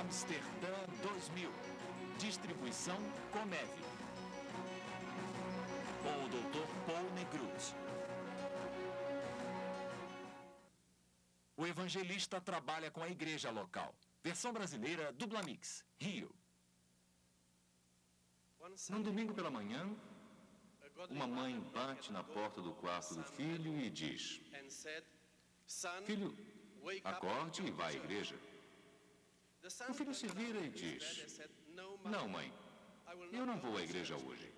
Amsterdã 2000. Distribuição Comev. Com o Dr. Paul Negruz. O evangelista trabalha com a igreja local. Versão brasileira Dublamix, Rio. Num domingo pela manhã, uma mãe bate na porta do quarto do filho e diz: "Filho, acorde e vá à igreja." O filho se vira e diz: "Não, mãe, eu não vou à igreja hoje."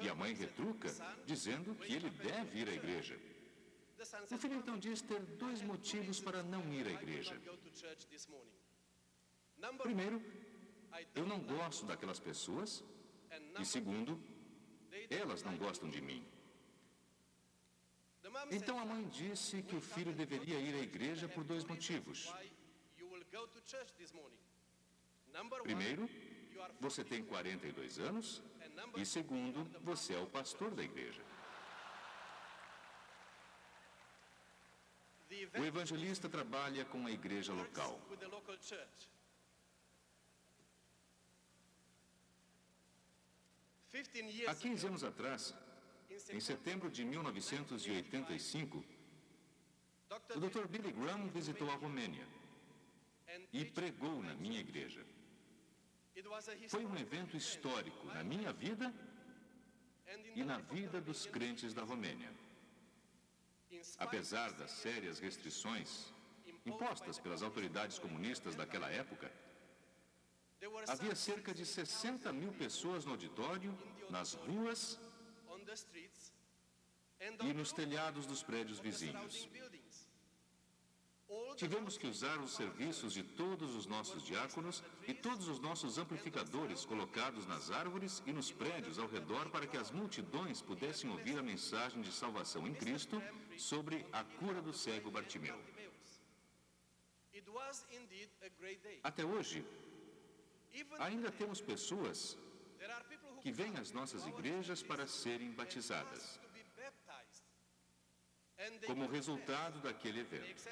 E a mãe retruca, dizendo que ele deve ir à igreja. O filho então diz ter dois motivos para não ir à igreja. Primeiro, eu não gosto daquelas pessoas. E segundo, elas não gostam de mim. Então a mãe disse que o filho deveria ir à igreja por dois motivos. Primeiro, você tem 42 anos. E segundo, você é o pastor da igreja. O evangelista trabalha com a igreja local. Há 15 anos atrás, em setembro de 1985, o Dr. Billy Graham visitou a Romênia e pregou na minha igreja. Foi um evento histórico na minha vida e na vida dos crentes da Romênia. Apesar das sérias restrições impostas pelas autoridades comunistas daquela época, havia cerca de 60 mil pessoas no auditório, nas ruas e nos telhados dos prédios vizinhos. Tivemos que usar os serviços de todos os nossos diáconos e todos os nossos amplificadores colocados nas árvores e nos prédios ao redor para que as multidões pudessem ouvir a mensagem de salvação em Cristo sobre a cura do cego Bartimeu. Até hoje, ainda temos pessoas que vêm às nossas igrejas para serem batizadas, como resultado daquele evento.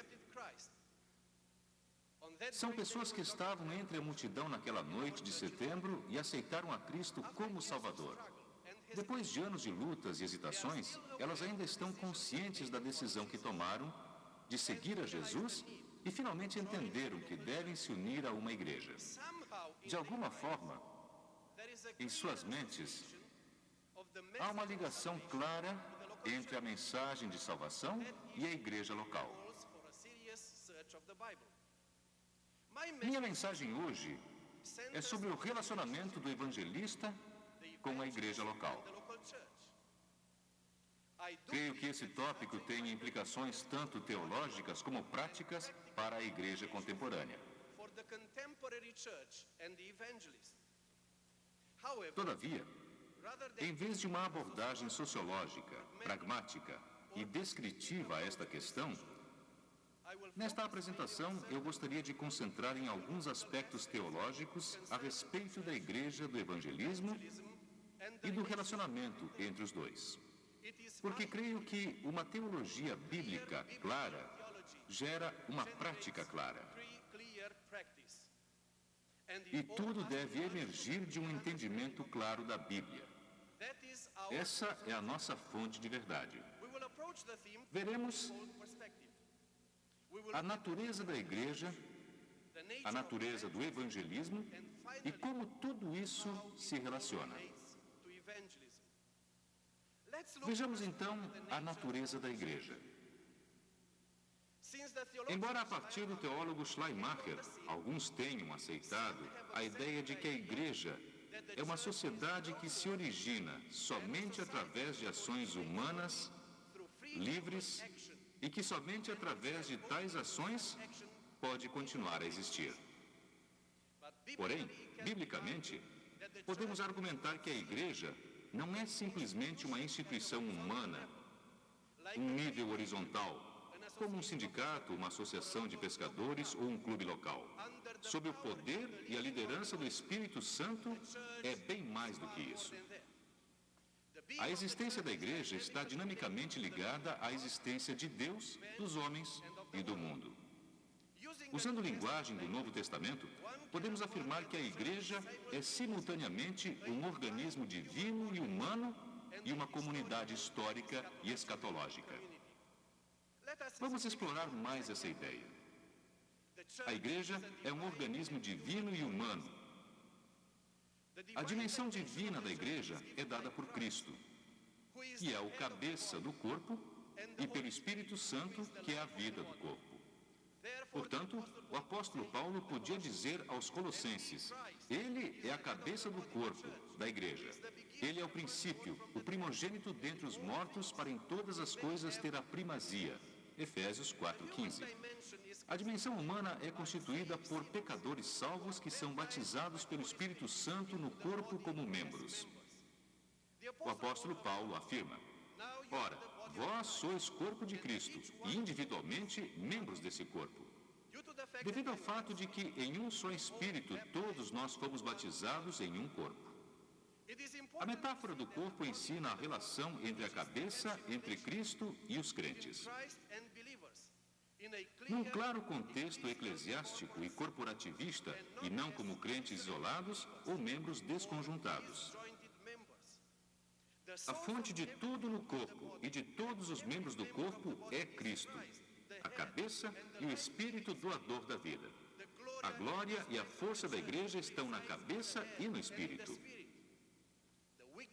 São pessoas que estavam entre a multidão naquela noite de setembro e aceitaram a Cristo como Salvador. Depois de anos de lutas e hesitações, elas ainda estão conscientes da decisão que tomaram de seguir a Jesus e finalmente entenderam que devem se unir a uma igreja. De alguma forma, em suas mentes, há uma ligação clara entre a mensagem de salvação e a igreja local. Minha mensagem hoje é sobre o relacionamento do evangelista com a igreja local. Creio que esse tópico tem implicações tanto teológicas como práticas para a igreja contemporânea. Todavia, em vez de uma abordagem sociológica, pragmática e descritiva a esta questão, nesta apresentação eu gostaria de concentrar em alguns aspectos teológicos a respeito da igreja, do evangelismo e do relacionamento entre os dois. Porque creio que uma teologia bíblica clara gera uma prática clara. E tudo deve emergir de um entendimento claro da Bíblia. Essa é a nossa fonte de verdade. Veremos a natureza da igreja, a natureza do evangelismo e como tudo isso se relaciona. Vejamos então a natureza da igreja. Embora a partir do teólogo Schleiermacher, alguns tenham aceitado a ideia de que a igreja é uma sociedade que se origina somente através de ações humanas, livres, e que somente através de tais ações pode continuar a existir. Porém, biblicamente, podemos argumentar que a igreja não é simplesmente uma instituição humana, um nível horizontal, como um sindicato, uma associação de pescadores ou um clube local. Sob o poder e a liderança do Espírito Santo, é bem mais do que isso. A existência da igreja está dinamicamente ligada à existência de Deus, dos homens e do mundo. Usando linguagem do Novo Testamento, podemos afirmar que a igreja é simultaneamente um organismo divino e humano e uma comunidade histórica e escatológica. Vamos explorar mais essa ideia. A igreja é um organismo divino e humano. A dimensão divina da igreja é dada por Cristo, que é o cabeça do corpo, e pelo Espírito Santo, que é a vida do corpo. Portanto, o apóstolo Paulo podia dizer aos Colossenses: ele é a cabeça do corpo, da igreja. Ele é o princípio, o primogênito dentre os mortos, para em todas as coisas ter a primazia. Efésios 4:15. A dimensão humana é constituída por pecadores salvos que são batizados pelo Espírito Santo no corpo como membros. O apóstolo Paulo afirma: ora, vós sois corpo de Cristo e individualmente membros desse corpo. Devido ao fato de que em um só Espírito todos nós fomos batizados em um corpo. A metáfora do corpo ensina a relação entre a cabeça, entre Cristo e os crentes. Num claro contexto eclesiástico e corporativista, e não como crentes isolados ou membros desconjuntados. A fonte de tudo no corpo e de todos os membros do corpo é Cristo, a cabeça e o espírito doador da vida. A glória e a força da igreja estão na cabeça e no espírito.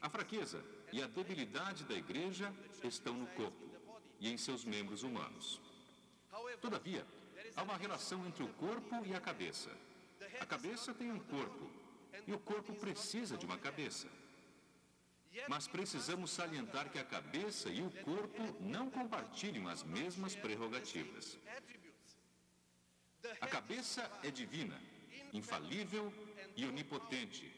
A fraqueza e a debilidade da igreja estão no corpo e em seus membros humanos. Todavia, há uma relação entre o corpo e a cabeça. A cabeça tem um corpo e o corpo precisa de uma cabeça. Mas precisamos salientar que a cabeça e o corpo não compartilham as mesmas prerrogativas. A cabeça é divina, infalível e onipotente,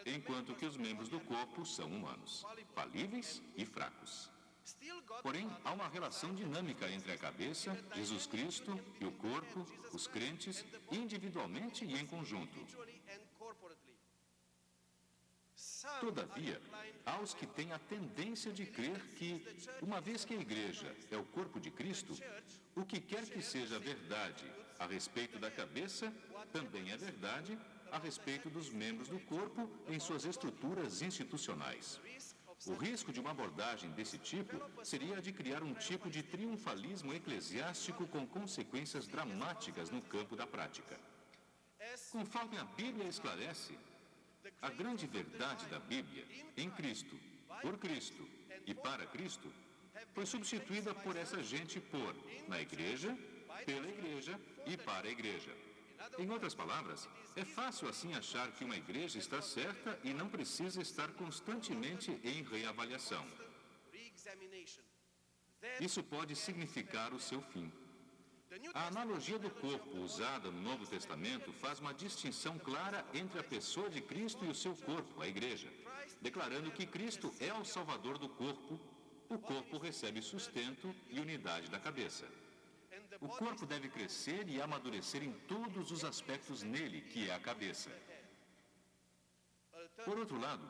enquanto que os membros do corpo são humanos, falíveis e fracos. Porém, há uma relação dinâmica entre a cabeça, Jesus Cristo, e o corpo, os crentes, individualmente e em conjunto. Todavia, há os que têm a tendência de crer que, uma vez que a igreja é o corpo de Cristo, o que quer que seja verdade a respeito da cabeça, também é verdade a respeito dos membros do corpo em suas estruturas institucionais. O risco de uma abordagem desse tipo seria a de criar um tipo de triunfalismo eclesiástico com consequências dramáticas no campo da prática. Conforme a Bíblia esclarece, a grande verdade da Bíblia, em Cristo, por Cristo e para Cristo, foi substituída por essa gente por, na igreja, pela igreja e para a igreja. Em outras palavras, é fácil assim achar que uma igreja está certa e não precisa estar constantemente em reavaliação. Isso pode significar o seu fim. A analogia do corpo usada no Novo Testamento faz uma distinção clara entre a pessoa de Cristo e o seu corpo, a igreja, declarando que Cristo é o Salvador do corpo, o corpo recebe sustento e unidade da cabeça. O corpo deve crescer e amadurecer em todos os aspectos nele, que é a cabeça. Por outro lado,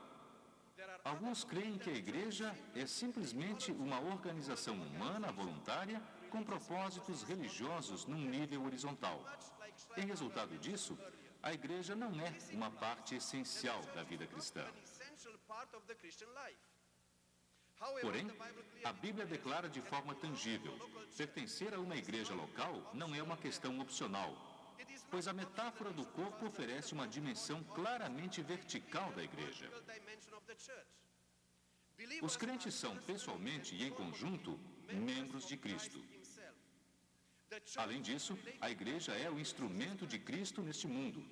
alguns creem que a igreja é simplesmente uma organização humana voluntária com propósitos religiosos num nível horizontal. Em resultado disso, a igreja não é uma parte essencial da vida cristã. Porém, a Bíblia declara de forma tangível: pertencer a uma igreja local não é uma questão opcional, pois a metáfora do corpo oferece uma dimensão claramente vertical da igreja. Os crentes são, pessoalmente e em conjunto, membros de Cristo. Além disso, a igreja é o instrumento de Cristo neste mundo,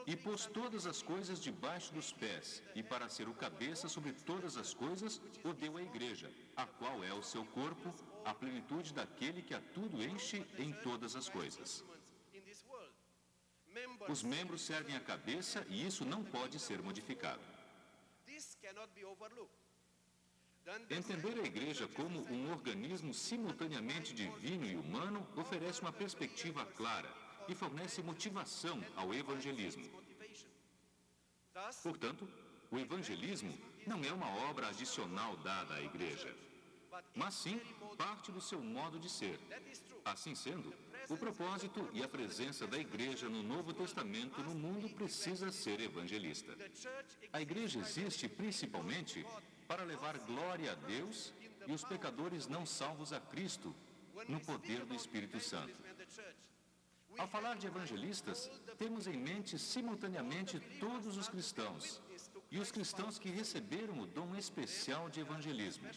e pôs todas as coisas debaixo dos pés, e para ser o cabeça sobre todas as coisas, o deu à igreja, a qual é o seu corpo, a plenitude daquele que a tudo enche em todas as coisas. Os membros servem à cabeça e isso não pode ser modificado. Entender a igreja como um organismo simultaneamente divino e humano oferece uma perspectiva clara e fornece motivação ao evangelismo. Portanto, o evangelismo não é uma obra adicional dada à igreja, mas sim parte do seu modo de ser. Assim sendo, o propósito e a presença da igreja no Novo Testamento no mundo precisa ser evangelista. A igreja existe principalmente para levar glória a Deus e os pecadores não salvos a Cristo no poder do Espírito Santo. Ao falar de evangelistas, temos em mente simultaneamente todos os cristãos e os cristãos que receberam o dom especial de evangelismo.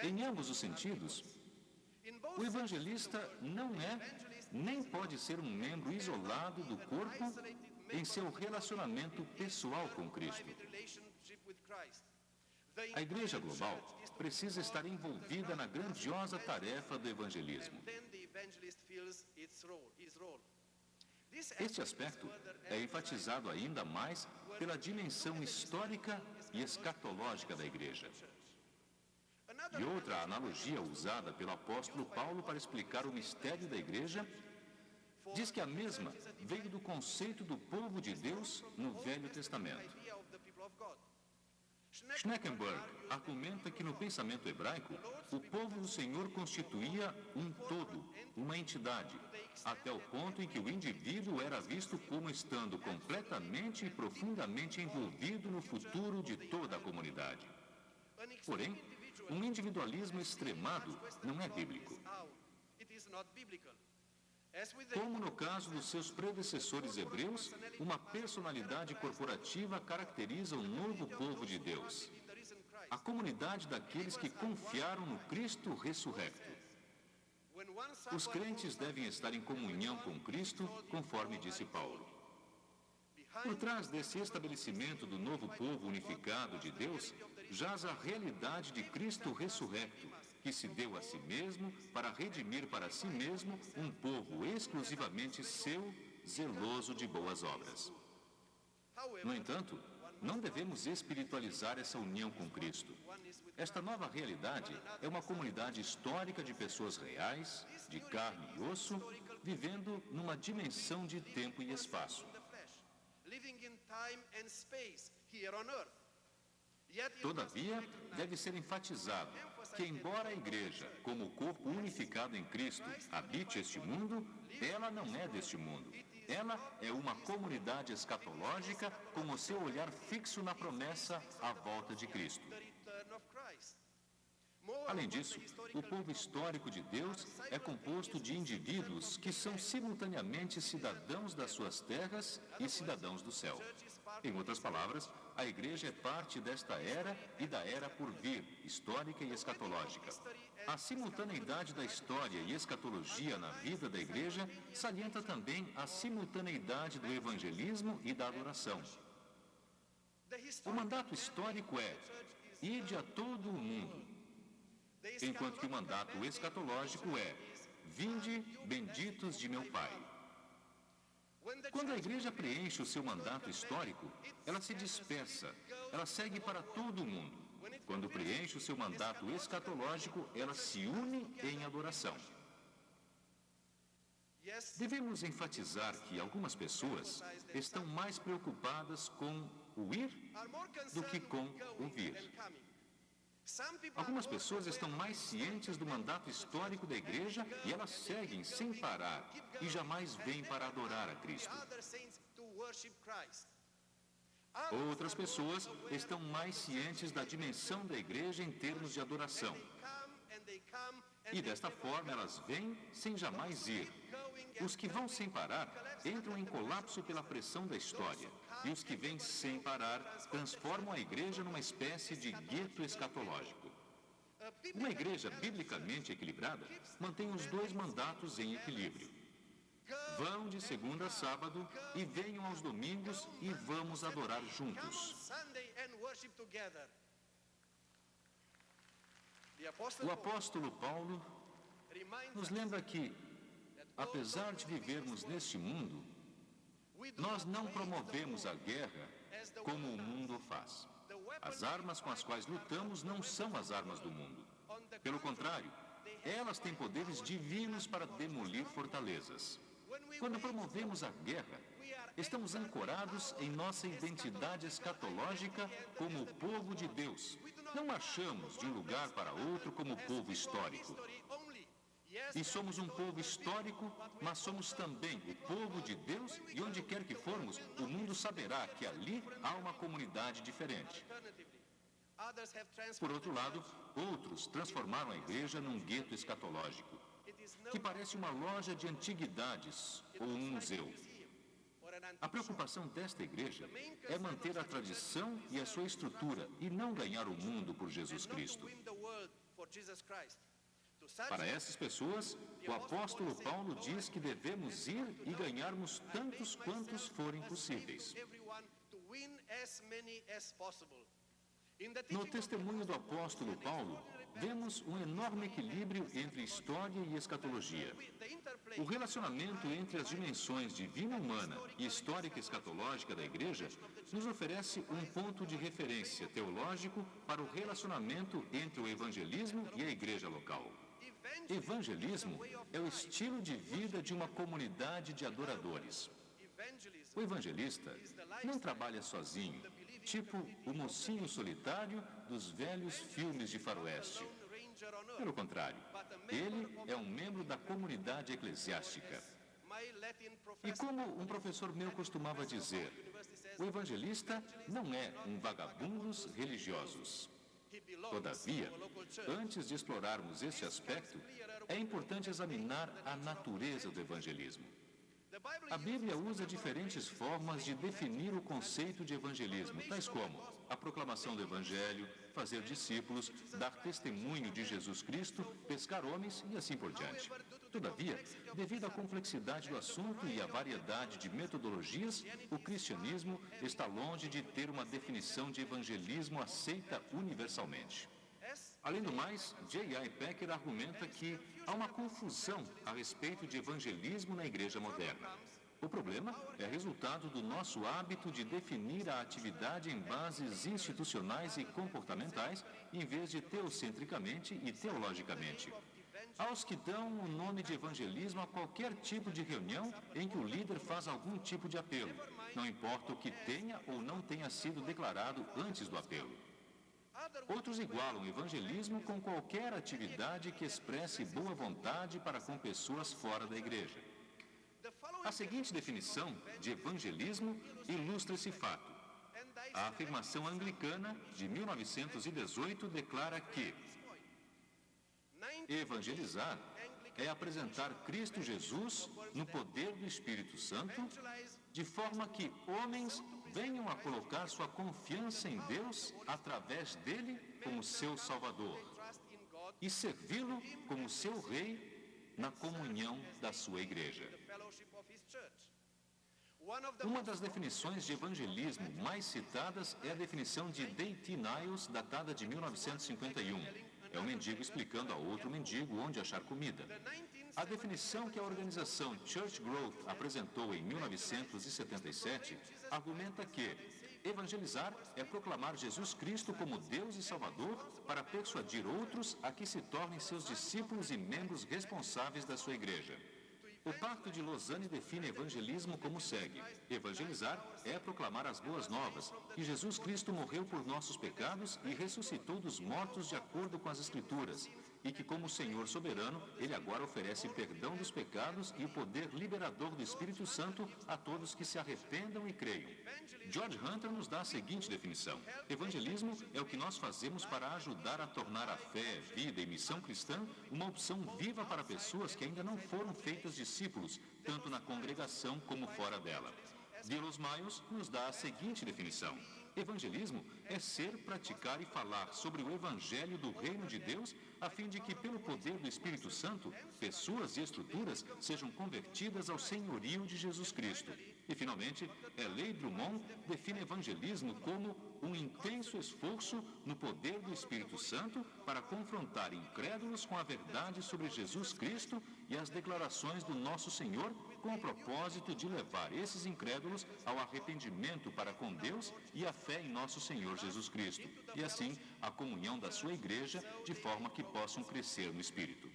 Em ambos os sentidos, o evangelista não é, nem pode ser um membro isolado do corpo em seu relacionamento pessoal com Cristo. A Igreja Global precisa estar envolvida na grandiosa tarefa do evangelismo. Este aspecto é enfatizado ainda mais pela dimensão histórica e escatológica da Igreja. E outra analogia usada pelo apóstolo Paulo para explicar o mistério da Igreja diz que a mesma veio do conceito do povo de Deus no Velho Testamento. Schneckenburg argumenta que no pensamento hebraico, o povo do Senhor constituía um todo, uma entidade, até o ponto em que o indivíduo era visto como estando completamente e profundamente envolvido no futuro de toda a comunidade. Porém, um individualismo extremado não é bíblico. Como no caso dos seus predecessores hebreus, uma personalidade corporativa caracteriza o novo povo de Deus, a comunidade daqueles que confiaram no Cristo ressurrecto. Os crentes devem estar em comunhão com Cristo, conforme disse Paulo. Por trás desse estabelecimento do novo povo unificado de Deus, jaz a realidade de Cristo ressurrecto, que se deu a si mesmo para redimir para si mesmo um povo exclusivamente seu, zeloso de boas obras. No entanto, não devemos espiritualizar essa união com Cristo. Esta nova realidade é uma comunidade histórica de pessoas reais, de carne e osso, vivendo numa dimensão de tempo e espaço. Todavia, deve ser enfatizado que, embora a Igreja, como o corpo unificado em Cristo, habite este mundo, ela não é deste mundo. Ela é uma comunidade escatológica com o seu olhar fixo na promessa à volta de Cristo. Além disso, o povo histórico de Deus é composto de indivíduos que são simultaneamente cidadãos das suas terras e cidadãos do céu. Em outras palavras, a Igreja é parte desta era e da era por vir, histórica e escatológica. A simultaneidade da história e escatologia na vida da Igreja salienta também a simultaneidade do evangelismo e da adoração. O mandato histórico é: ide a todo o mundo, enquanto que o mandato escatológico é: vinde, benditos de meu Pai. Quando a Igreja preenche o seu mandato histórico, ela se dispersa, ela segue para todo o mundo. Quando preenche o seu mandato escatológico, ela se une em adoração. Devemos enfatizar que algumas pessoas estão mais preocupadas com o ir do que com o vir. Algumas pessoas estão mais cientes do mandato histórico da Igreja e elas seguem sem parar e jamais vêm para adorar a Cristo. Outras pessoas estão mais cientes da dimensão da Igreja em termos de adoração. E desta forma elas vêm sem jamais ir. Os que vão sem parar entram em colapso pela pressão da história. E os que vêm sem parar transformam a Igreja numa espécie de gueto escatológico. Uma igreja biblicamente equilibrada mantém os dois mandatos em equilíbrio. Vão de segunda a sábado e venham aos domingos e vamos adorar juntos. O apóstolo Paulo nos lembra que, apesar de vivermos neste mundo, nós não promovemos a guerra como o mundo o faz. As armas com as quais lutamos não são as armas do mundo. Pelo contrário, elas têm poderes divinos para demolir fortalezas. Quando promovemos a guerra, Estamos ancorados em nossa identidade escatológica como o povo de Deus. Não marchamos de um lugar para outro como povo histórico. E somos um povo histórico, mas somos também o povo de Deus, e onde quer que formos, o mundo saberá que ali há uma comunidade diferente. Por outro lado, outros transformaram a igreja num gueto escatológico, que parece uma loja de antiguidades ou um museu. A preocupação desta igreja é manter a tradição e a sua estrutura e não ganhar o mundo por Jesus Cristo. Para essas pessoas, o apóstolo Paulo diz que devemos ir e ganharmos tantos quantos forem possíveis. No testemunho do apóstolo Paulo, vemos um enorme equilíbrio entre história e escatologia. O relacionamento entre as dimensões divina humana e histórica escatológica da igreja nos oferece um ponto de referência teológico para o relacionamento entre o evangelismo e a igreja local. Evangelismo é o estilo de vida de uma comunidade de adoradores. O evangelista não trabalha sozinho, tipo o mocinho solitário dos velhos filmes de faroeste. Pelo contrário, ele é um membro da comunidade eclesiástica. E como um professor meu costumava dizer, o evangelista não é um vagabundos religiosos. Todavia, antes de explorarmos este aspecto, é importante examinar a natureza do evangelismo. A Bíblia usa diferentes formas de definir o conceito de evangelismo, tais como a proclamação do Evangelho, fazer discípulos, dar testemunho de Jesus Cristo, pescar homens e assim por diante. Todavia, devido à complexidade do assunto e à variedade de metodologias, o cristianismo está longe de ter uma definição de evangelismo aceita universalmente. Além do mais, J.I. Packer argumenta que há uma confusão a respeito de evangelismo na igreja moderna. O problema é resultado do nosso hábito de definir a atividade em bases institucionais e comportamentais, em vez de teocentricamente e teologicamente. Aos que dão o nome de evangelismo a qualquer tipo de reunião em que o líder faz algum tipo de apelo, não importa o que tenha ou não tenha sido declarado antes do apelo. Outros igualam evangelismo com qualquer atividade que expresse boa vontade para com pessoas fora da igreja. A seguinte definição de evangelismo ilustra esse fato. A afirmação anglicana de 1918 declara que evangelizar é apresentar Cristo Jesus no poder do Espírito Santo, de forma que homens venham a colocar sua confiança em Deus através dele como seu Salvador e servi-lo como seu Rei na comunhão da sua igreja. Uma das definições de evangelismo mais citadas é a definição de D.T. Niles, datada de 1951. É um mendigo explicando a outro mendigo onde achar comida. A definição que a organização Church Growth apresentou em 1977 argumenta que evangelizar é proclamar Jesus Cristo como Deus e Salvador para persuadir outros a que se tornem seus discípulos e membros responsáveis da sua igreja. O Pacto de Lausanne define evangelismo como segue. Evangelizar é proclamar as boas novas, que Jesus Cristo morreu por nossos pecados e ressuscitou dos mortos de acordo com as Escrituras, e que como Senhor soberano, Ele agora oferece perdão dos pecados e o poder liberador do Espírito Santo a todos que se arrependam e creiam. George Hunter nos dá a seguinte definição. Evangelismo é o que nós fazemos para ajudar a tornar a fé, vida e missão cristã uma opção viva para pessoas que ainda não foram feitas discípulos, tanto na congregação como fora dela. De Los Mayos nos dá a seguinte definição. Evangelismo é ser, praticar e falar sobre o Evangelho do Reino de Deus, a fim de que, pelo poder do Espírito Santo, pessoas e estruturas sejam convertidas ao senhorio de Jesus Cristo. E, finalmente, L.A. Drummond define evangelismo como um intenso esforço no poder do Espírito Santo para confrontar incrédulos com a verdade sobre Jesus Cristo e as declarações do nosso Senhor, com o propósito de levar esses incrédulos ao arrependimento para com Deus e à fé em nosso Senhor Jesus Cristo, e assim a comunhão da sua igreja, de forma que possam crescer no Espírito.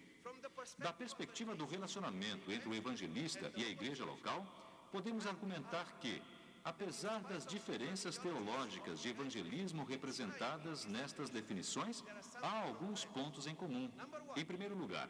Da perspectiva do relacionamento entre o evangelista e a igreja local, podemos argumentar que, apesar das diferenças teológicas de evangelismo representadas nestas definições, há alguns pontos em comum. Em primeiro lugar,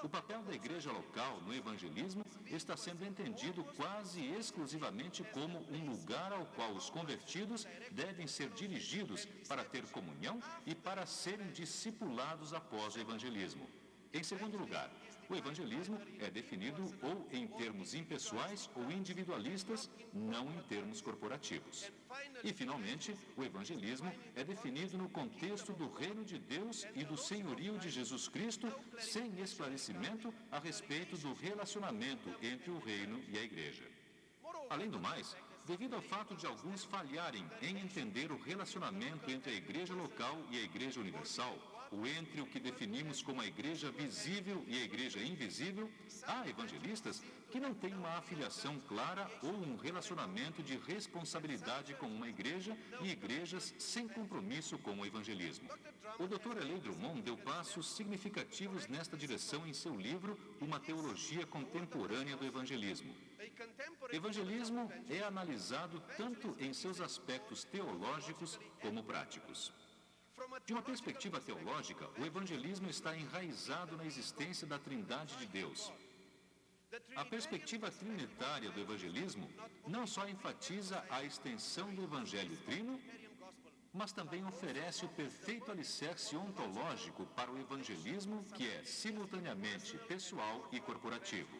o papel da igreja local no evangelismo está sendo entendido quase exclusivamente como um lugar ao qual os convertidos devem ser dirigidos para ter comunhão e para serem discipulados após o evangelismo. Em segundo lugar, o evangelismo é definido ou em termos impessoais ou individualistas, não em termos corporativos. E, finalmente, o evangelismo é definido no contexto do reino de Deus e do senhorio de Jesus Cristo, sem esclarecimento a respeito do relacionamento entre o reino e a igreja. Além do mais, devido ao fato de alguns falharem em entender o relacionamento entre a igreja local e a igreja universal, ou entre o que definimos como a igreja visível e a igreja invisível, há evangelistas que não têm uma afiliação clara ou um relacionamento de responsabilidade com uma igreja e igrejas sem compromisso com o evangelismo. O Dr. L. Drummond deu passos significativos nesta direção em seu livro Uma Teologia Contemporânea do Evangelismo. Evangelismo é analisado tanto em seus aspectos teológicos como práticos. De uma perspectiva teológica, o evangelismo está enraizado na existência da Trindade de Deus. A perspectiva trinitária do evangelismo não só enfatiza a extensão do evangelho trino, mas também oferece o perfeito alicerce ontológico para o evangelismo, que é simultaneamente pessoal e corporativo.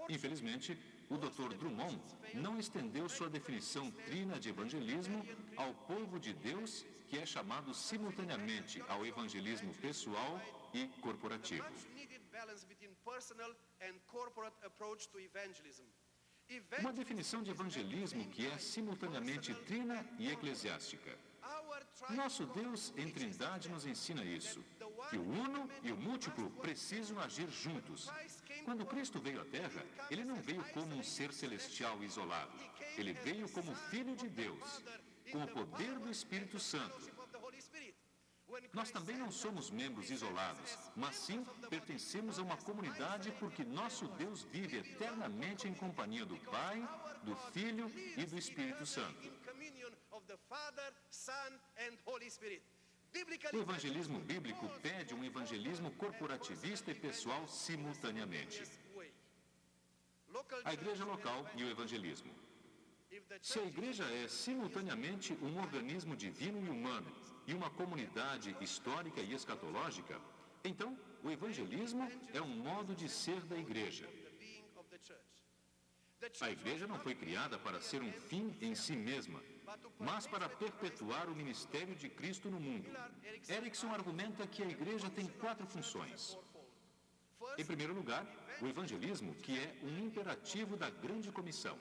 Infelizmente, o Dr. Drummond não estendeu sua definição trina de evangelismo ao povo de Deus, que é chamado simultaneamente ao evangelismo pessoal e corporativo. Uma definição de evangelismo que é simultaneamente trina e eclesiástica. Nosso Deus em Trindade nos ensina isso, que o uno e o múltiplo precisam agir juntos. Quando Cristo veio à Terra, Ele não veio como um ser celestial isolado. Ele veio como Filho de Deus, com o poder do Espírito Santo. Nós também não somos membros isolados, mas sim pertencemos a uma comunidade porque nosso Deus vive eternamente em companhia do Pai, do Filho e do Espírito Santo. O evangelismo bíblico pede um evangelismo corporativista e pessoal simultaneamente. A igreja local e o evangelismo. Se a igreja é simultaneamente um organismo divino e humano e uma comunidade histórica e escatológica, então o evangelismo é um modo de ser da igreja. A igreja não foi criada para ser um fim em si mesma, mas para perpetuar o ministério de Cristo no mundo. Erickson argumenta que a igreja tem 4 funções. Em primeiro lugar, o evangelismo, que é um imperativo da grande comissão.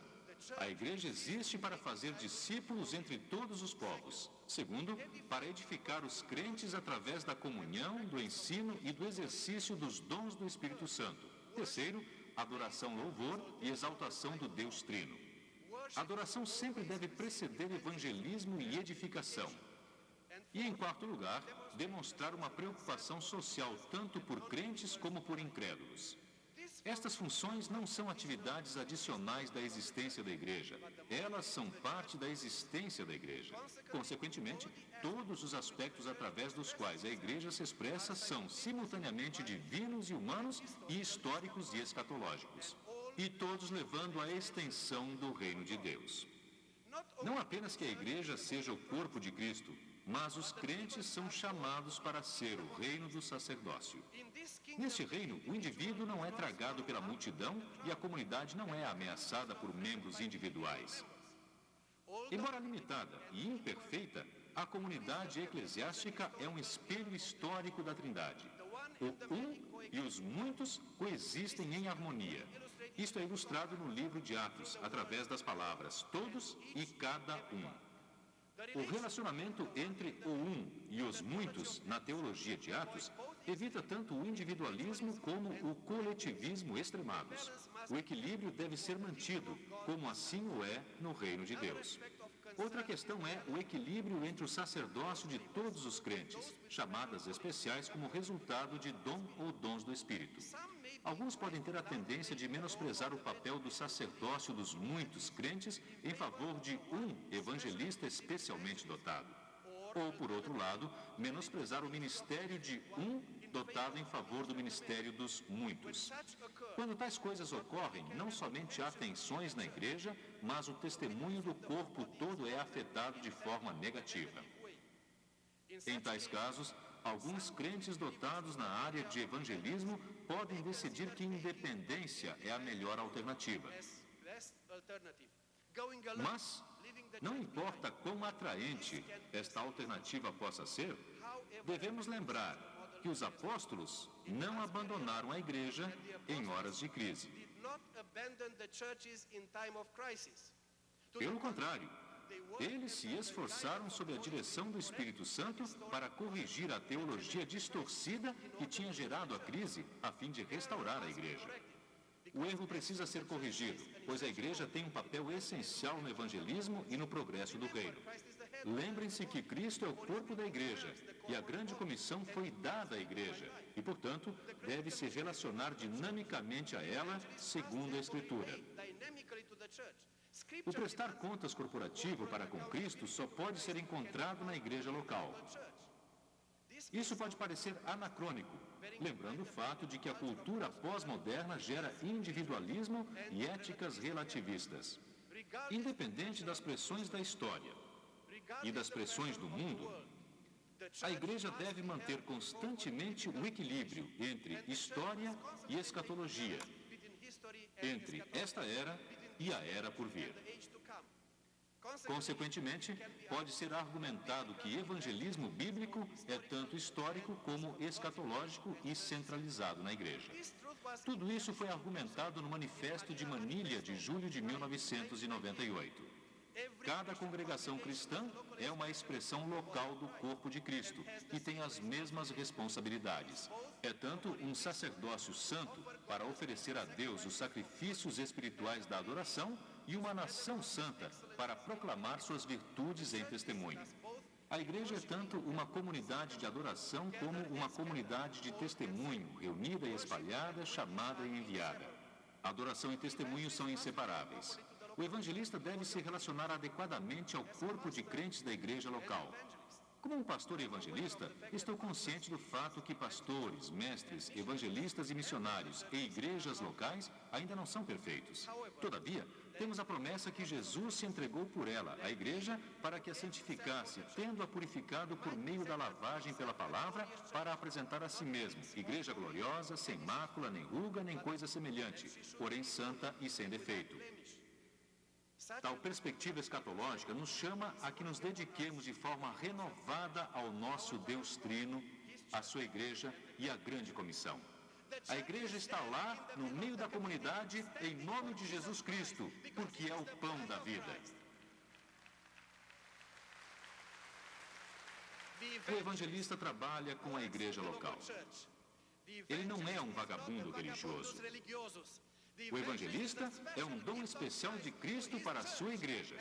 A igreja existe para fazer discípulos entre todos os povos. Segundo, para edificar os crentes através da comunhão, do ensino e do exercício dos dons do Espírito Santo. Terceiro, adoração, louvor e exaltação do Deus Trino. A adoração sempre deve preceder evangelismo e edificação. E, em quarto lugar, demonstrar uma preocupação social tanto por crentes como por incrédulos. Estas funções não são atividades adicionais da existência da igreja. Elas são parte da existência da igreja. Consequentemente, todos os aspectos através dos quais a igreja se expressa são simultaneamente divinos e humanos e históricos e escatológicos. E todos levando à extensão do reino de Deus. Não apenas que a igreja seja o corpo de Cristo, mas os crentes são chamados para ser o reino do sacerdócio. Neste reino, o indivíduo não é tragado pela multidão e a comunidade não é ameaçada por membros individuais. Embora limitada e imperfeita, a comunidade eclesiástica é um espelho histórico da Trindade. O um e os muitos coexistem em harmonia. Isto é ilustrado no livro de Atos, através das palavras todos e cada um. O relacionamento entre o um e os muitos na teologia de Atos evita tanto o individualismo como o coletivismo extremados. O equilíbrio deve ser mantido, como assim o é no reino de Deus. Outra questão é o equilíbrio entre o sacerdócio de todos os crentes, chamadas especiais como resultado de dom ou dons do Espírito. Alguns podem ter a tendência de menosprezar o papel do sacerdócio dos muitos crentes em favor de um evangelista especialmente dotado. Ou, por outro lado, menosprezar o ministério de um dotado em favor do ministério dos muitos. Quando tais coisas ocorrem, não somente há tensões na igreja, mas o testemunho do corpo todo é afetado de forma negativa. Em tais casos, alguns crentes dotados na área de evangelismo podem decidir que independência é a melhor alternativa. Mas, não importa quão atraente esta alternativa possa ser, devemos lembrar que os apóstolos não abandonaram a igreja em horas de crise. Pelo contrário, eles se esforçaram sob a direção do Espírito Santo para corrigir a teologia distorcida que tinha gerado a crise, a fim de restaurar a igreja. O erro precisa ser corrigido, pois a igreja tem um papel essencial no evangelismo e no progresso do reino. Lembrem-se que Cristo é o corpo da igreja e a grande comissão foi dada à igreja e, portanto, deve se relacionar dinamicamente a ela, segundo a Escritura. O prestar contas corporativo para com Cristo só pode ser encontrado na igreja local. Isso pode parecer anacrônico, lembrando o fato de que a cultura pós-moderna gera individualismo e éticas relativistas. Independente das pressões da história e das pressões do mundo, a igreja deve manter constantemente o equilíbrio entre história e escatologia, entre esta era e a era por vir. Consequentemente, pode ser argumentado que evangelismo bíblico é tanto histórico como escatológico e centralizado na igreja. Tudo isso foi argumentado no Manifesto de Manilha de julho de 1998. Cada congregação cristã é uma expressão local do corpo de Cristo e tem as mesmas responsabilidades. É tanto um sacerdócio santo para oferecer a Deus os sacrifícios espirituais da adoração e uma nação santa para proclamar suas virtudes em testemunho. A igreja é tanto uma comunidade de adoração como uma comunidade de testemunho, reunida e espalhada, chamada e enviada. Adoração e testemunho são inseparáveis. O evangelista deve se relacionar adequadamente ao corpo de crentes da igreja local. Como um pastor evangelista, estou consciente do fato que pastores, mestres, evangelistas e missionários e igrejas locais ainda não são perfeitos. Todavia, temos a promessa que Jesus se entregou por ela, a igreja, para que a santificasse, tendo-a purificado por meio da lavagem pela palavra, para apresentar a si mesmo, igreja gloriosa, sem mácula, nem ruga, nem coisa semelhante, porém santa e sem defeito. Tal perspectiva escatológica nos chama a que nos dediquemos de forma renovada ao nosso Deus Trino, à sua igreja e à grande comissão. A igreja está lá, no meio da comunidade, em nome de Jesus Cristo, porque é o pão da vida. O evangelista trabalha com a igreja local. Ele não é um vagabundo religioso. O evangelista é um dom especial de Cristo para a sua igreja.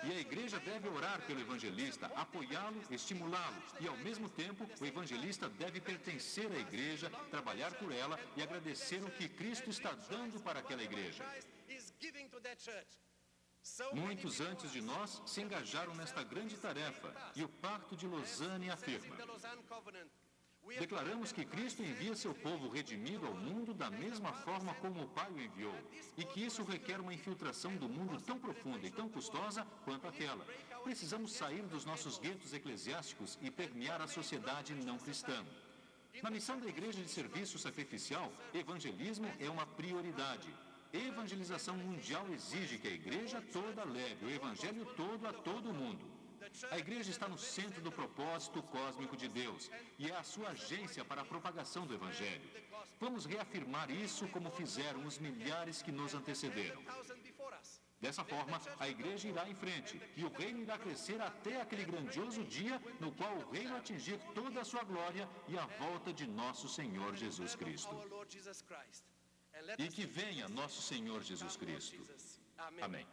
E a igreja deve orar pelo evangelista, apoiá-lo, estimulá-lo. E, ao mesmo tempo, o evangelista deve pertencer à igreja, trabalhar por ela e agradecer o que Cristo está dando para aquela igreja. Muitos antes de nós se engajaram nesta grande tarefa, e o Pacto de Lausanne afirma: declaramos que Cristo envia seu povo redimido ao mundo da mesma forma como o Pai o enviou, e que isso requer uma infiltração do mundo tão profunda e tão custosa quanto aquela. Precisamos sair dos nossos guetos eclesiásticos e permear a sociedade não cristã. Na missão da Igreja de Serviço Sacrificial, evangelismo é uma prioridade. Evangelização mundial exige que a igreja toda leve o evangelho todo a todo mundo. A igreja está no centro do propósito cósmico de Deus e é a sua agência para a propagação do evangelho. Vamos reafirmar isso como fizeram os milhares que nos antecederam. Dessa forma, a igreja irá em frente e o reino irá crescer até aquele grandioso dia no qual o reino atingir toda a sua glória e a volta de nosso Senhor Jesus Cristo. E que venha nosso Senhor Jesus Cristo. Amém.